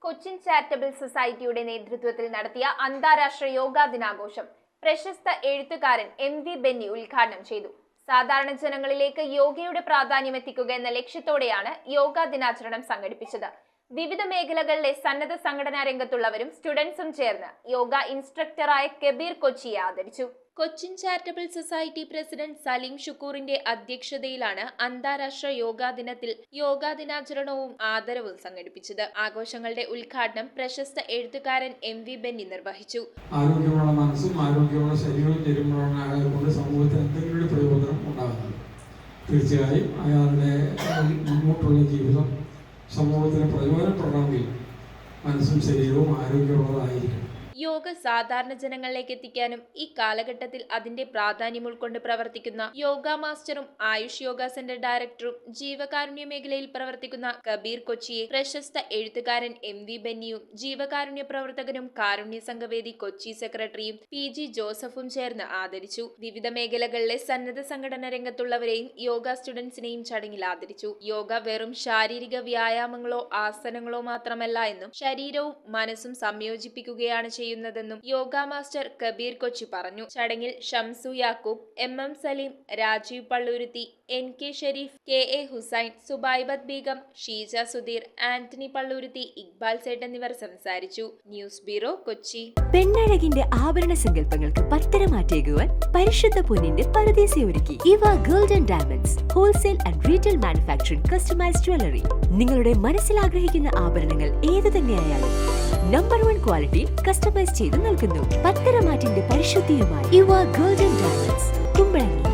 Cochin charitable സൊസൈറ്റിയുടെ നേതൃത്വത്തിൽ നടത്തിയ അന്താരാഷ്ട്ര യോഗാ ദിനാഘോഷം പ്രശസ്ത എഴുത്തുകാരൻ MV ബെന്നി ഉദ്ഘാടനം ചെയ്തു. സാധാരണ ജനങ്ങളിലേക്ക് യോഗയുടെ പ്രാധാന്യം എത്തിക്കുക എന്ന ലക്ഷ്യത്തോടെയാണ് യോഗാ ദിനാചരണം സംഘടിപ്പിച്ചത്. വിവിധ മേഖലകളിലെ സന്നദ്ധ സംഘടനാ രംഗത്തുള്ളവരും സ്റ്റുഡൻസും ചേർന്ന് യോഗ ഇൻസ്ട്രക്ടറായ കബീർ കൊച്ചിയെ ആദരിച്ചു. Cochin charitable society president Salim ഷുക്കൂറിന്റെ അധ്യക്ഷതയിലാണ് അന്താരാഷ്ട്ര യോഗാ ദിനത്തിൽ യോഗാ ദിനാചരണവും ആദരവും സംഘടിപ്പിച്ചത്. ആഘോഷങ്ങളുടെ ഉദ്ഘാടനം പ്രശസ്ത എഴുത്തുകാരൻ MV ബെന്നി നിർവഹിച്ചു. ആരോഗ്യമുള്ള മനസ്സും ആരോഗ്യമുള്ള ശരീരവും ചേരുമ്പോഴാണ് അയാളെ കൊണ്ട് സമൂഹത്തിന് എന്തെങ്കിലും പ്രയോജനം ഉണ്ടാകുന്നത്. തീർച്ചയായും അയാളുടെ മുന്നോട്ടുള്ള ജീവിതം സമൂഹത്തിന് പ്രയോജനപ്പെടണമെങ്കിൽ മനസ്സും ശരീരവും ആരോഗ്യമുള്ളതായിരിക്കണം. യോഗ സാധാരണ ജനങ്ങളിലേക്ക് എത്തിക്കാനും ഈ കാലഘട്ടത്തിൽ അതിന്റെ പ്രാധാന്യം ഉൾക്കൊണ്ട് പ്രവർത്തിക്കുന്ന യോഗ മാസ്റ്ററും ആയുഷ് യോഗ സെന്റർ ഡയറക്ടറും ജീവകാരുണ്യ മേഖലയിൽ പ്രവർത്തിക്കുന്ന കബീർ കൊച്ചിയെ പ്രശസ്ത എഴുത്തുകാരൻ MV ബെന്നിയും ജീവകാരുണ്യ പ്രവർത്തകനും കാരുണ്യ സംഘവേദി കൊച്ചി സെക്രട്ടറിയും PG ജോസഫും ചേർന്ന് ആദരിച്ചു. വിവിധ മേഖലകളിലെ സന്നദ്ധ സംഘടന രംഗത്തുള്ളവരെയും യോഗ സ്റ്റുഡൻസിനെയും ചടങ്ങിൽ ആദരിച്ചു. യോഗ വെറും ശാരീരിക വ്യായാമങ്ങളോ ആസനങ്ങളോ മാത്രമല്ല എന്നും ശരീരവും മനസ്സും സംയോജിപ്പിക്കുകയാണ് ചെയ്യുന്നതെന്നും യോഗ മാസ്റ്റർ കബീർ കൊച്ചി പറഞ്ഞു. ചടങ്ങിൽ Shamsu Yakub, MM Saleem, Rajeev Palluruthy, NK Sharif, KA Hussain, സുബൈബത്ത് Begum, Sheeja Sudheer, Antony Palluruthy, Iqbal Sait എന്നിവർ സംസാരിച്ചു. News bureau, Kochi. പെണ്ണഴകിന്റെ ആഭരണ സങ്കല്പങ്ങൾക്ക് പത്തരമാറ്റേകുവാൻ പരിശുദ്ധ പൊന്നിന്റെ പരദേശി ഒരുക്കി ഇവ gold and diamonds wholesale and retail manufacturing customised jewellery. നിങ്ങളുടെ മനസ്സിൽ ആഗ്രഹിക്കുന്ന ആഭരണങ്ങൾ ഏതു തന്നെയായാലും നമ്പർ 1 ക്വാളിറ്റിയിൽ കസ്റ്റമൈസ് ചെയ്ത് നൽകുന്നു. പത്തരമാറ്റിന്റെ പരിശുദ്ധിയുമായി ഇവ ഗോൾഡ് ആൻഡ് ഡയമണ്ട്സ്, കുമ്പളങ്ങി.